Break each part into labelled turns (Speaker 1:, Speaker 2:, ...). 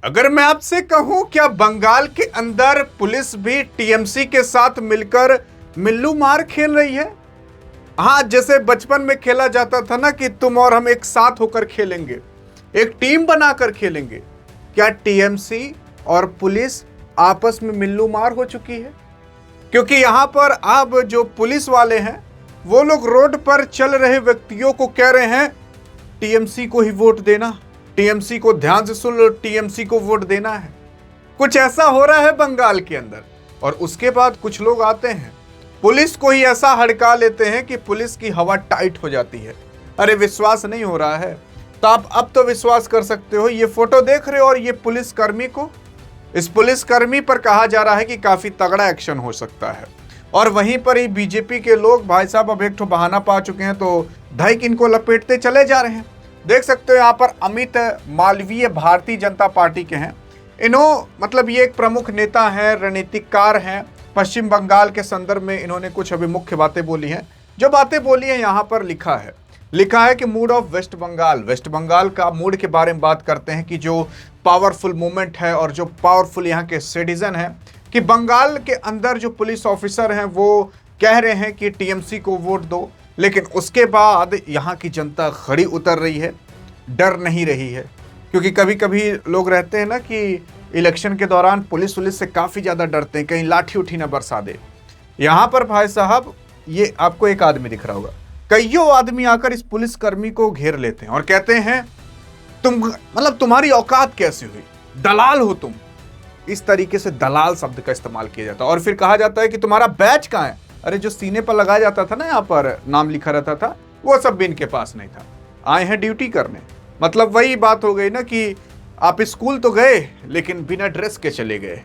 Speaker 1: अगर मैं आपसे कहूं क्या बंगाल के अंदर पुलिस भी टीएमसी के साथ मिलकर मिल्लू मार खेल रही है। हाँ, जैसे बचपन में खेला जाता था ना कि तुम और हम एक साथ होकर खेलेंगे, एक टीम बनाकर खेलेंगे। क्या टीएमसी और पुलिस आपस में मिल्लू मार हो चुकी है? क्योंकि यहां पर अब जो पुलिस वाले हैं वो लोग रोड पर चल रहे व्यक्तियों को कह रहे हैं टीएमसी को ही वोट देना, टीएमसी को ध्यान से सुन लो, टीएमसी को वोट देना है। कुछ ऐसा हो रहा है बंगाल के अंदर। और उसके बाद कुछ लोग आते हैं, पुलिस को ही ऐसा हड़का लेते हैं कि पुलिस की हवा टाइट हो जाती है। अरे विश्वास नहीं हो रहा है तो आप अब तो विश्वास कर सकते हो। ये फोटो देख रहे हो और ये पुलिसकर्मी को, इस पुलिसकर्मी पर कहा जा रहा है कि काफी तगड़ा एक्शन हो सकता है। और वहीं पर ही बीजेपी के लोग भाई साहब अब एक ठो बहाना पा चुके हैं तो ढाई इनको लपेटते चले जा रहे हैं। देख सकते हो यहाँ पर अमित मालवीय भारतीय जनता पार्टी के हैं। मतलब ये एक प्रमुख नेता हैं, रणनीतिकार हैं। पश्चिम बंगाल के संदर्भ में इन्होंने कुछ अभी मुख्य बातें बोली हैं। जो बातें बोली हैं यहाँ पर लिखा है कि mood of West Bengal, West Bengal का मूड के बारे में बात करते हैं कि जो पावरफुल मूवमेंट है और जो पावरफुल यहाँ के सिटीजन हैं, कि बंगाल के अंदर जो पुलिस ऑफिसर हैं वो कह रहे हैं कि टीएमसी को वोट दो, लेकिन उसके बाद यहाँ की जनता खड़ी उतर रही है, डर नहीं रही है। क्योंकि कभी कभी लोग रहते हैं ना कि इलेक्शन के दौरान पुलिस से काफ़ी ज़्यादा डरते हैं, कहीं लाठी उठी ना बरसा दे। यहाँ पर भाई साहब ये आपको एक आदमी दिख रहा होगा, कईयों आदमी आकर इस पुलिसकर्मी को घेर लेते हैं और कहते हैं तुम्हारी औकात कैसी हुई, दलाल हो तुम। इस तरीके से दलाल शब्द का इस्तेमाल किया जाता है। और फिर कहा जाता है कि तुम्हारा बैच कहाँ है। अरे जो सीने पर लगाया जाता था ना, यहाँ पर नाम लिखा रहता था, वो सब भी इनके पास नहीं था। आए हैं ड्यूटी करने। मतलब वही बात हो गई ना कि आप स्कूल तो गए लेकिन बिना ड्रेस के चले गए।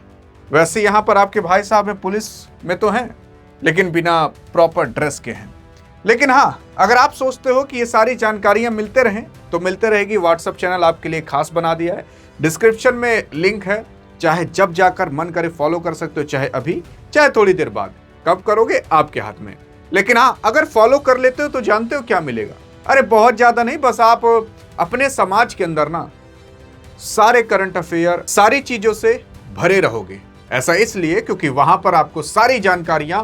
Speaker 1: वैसे यहाँ पर आपके भाई साहब हैं, पुलिस में तो हैं लेकिन बिना प्रॉपर ड्रेस के हैं। लेकिन हाँ, अगर आप सोचते हो कि ये सारी जानकारियां मिलते रहें तो मिलते रहेगी। व्हाट्सएप चैनल आपके लिए खास बना दिया है, डिस्क्रिप्शन में लिंक है। चाहे जब जाकर मन करे फॉलो कर सकते हो, चाहे अभी, चाहे थोड़ी देर बाद। कब करोगे आपके हाथ में। लेकिन हाँ, अगर फॉलो कर लेते हो तो जानते हो क्या मिलेगा। अरे बहुत ज्यादा नहीं, बस आप अपने समाज के अंदर ना सारे करंट अफेयर, सारी चीजों से भरे रहोगे। ऐसा इसलिए क्योंकि वहां पर आपको सारी जानकारियां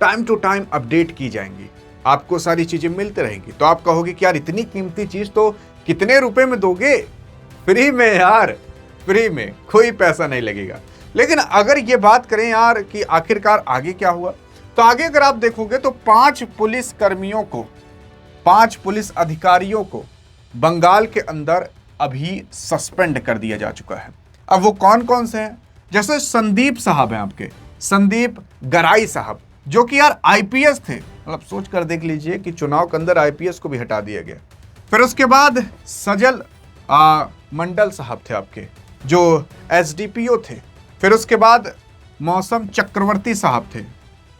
Speaker 1: टाइम टू टाइम अपडेट की जाएंगी, आपको सारी चीजें मिलती रहेंगी। तो आप कहोगे कि यार इतनी कीमती चीज तो कितने रुपए में दोगे? फ्री में यार, फ्री में, कोई पैसा नहीं लगेगा। लेकिन अगर ये बात करें यार कि आखिरकार आगे क्या हुआ, तो आगे अगर आप देखोगे तो 5 पुलिस कर्मियों को, 5 पुलिस अधिकारियों को बंगाल के अंदर अभी सस्पेंड कर दिया जा चुका है। अब वो कौन कौन से हैं? जैसे संदीप साहब हैं आपके, संदीप गराई साहब, जो कि यार आईपीएस थे। मतलब सोच कर देख लीजिए कि चुनाव के अंदर आईपीएस को भी हटा दिया गया। फिर उसके बाद सजल मंडल साहब थे आपके, जो एसडीपीओ थे। फिर उसके बाद मौसम चक्रवर्ती साहब थे,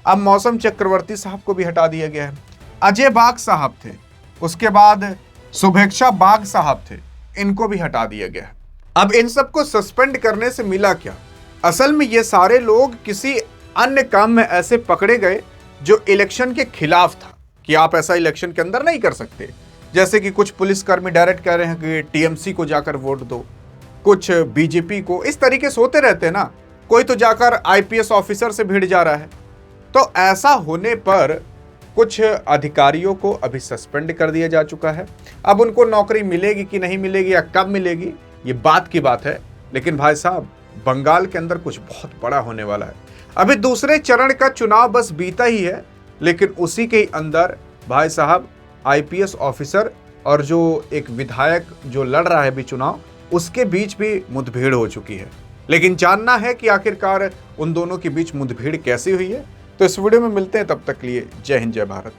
Speaker 1: अब मौसम चक्रवर्ती साहब को भी हटा दिया गया है। अजय बाग साहब थे, उसके बाद शुभेच्छा बाग साहब थे, इनको भी हटा दिया गया है। अब इन सबको सस्पेंड करने से मिला क्या? असल में ये सारे लोग किसी अन्य काम में ऐसे पकड़े गए जो इलेक्शन के खिलाफ था, कि आप ऐसा इलेक्शन के अंदर नहीं कर सकते। जैसे कि कुछ पुलिसकर्मी डायरेक्ट कह रहे हैं कि टीएमसी को जाकर वोट दो, कुछ बीजेपी को, इस तरीके से होते रहते हैं ना। कोई तो जाकर आईपीएस ऑफिसर से भिड़ जा रहा है। तो ऐसा होने पर कुछ अधिकारियों को अभी सस्पेंड कर दिया जा चुका है। अब उनको नौकरी मिलेगी कि नहीं मिलेगी या कब मिलेगी, ये बात की बात है। लेकिन भाई साहब, बंगाल के अंदर कुछ बहुत बड़ा होने वाला है। अभी दूसरे चरण का चुनाव बस बीता ही है, लेकिन उसी के अंदर भाई साहब आईपीएस ऑफिसर और जो एक विधायक जो लड़ रहा है अभी चुनाव, उसके बीच भी मुठभेड़ हो चुकी है। लेकिन जानना है कि आखिरकार उन दोनों के बीच मुठभेड़ कैसी हुई है। तो इस वीडियो में मिलते हैं, तब तक के लिए जय हिंद, जय भारत।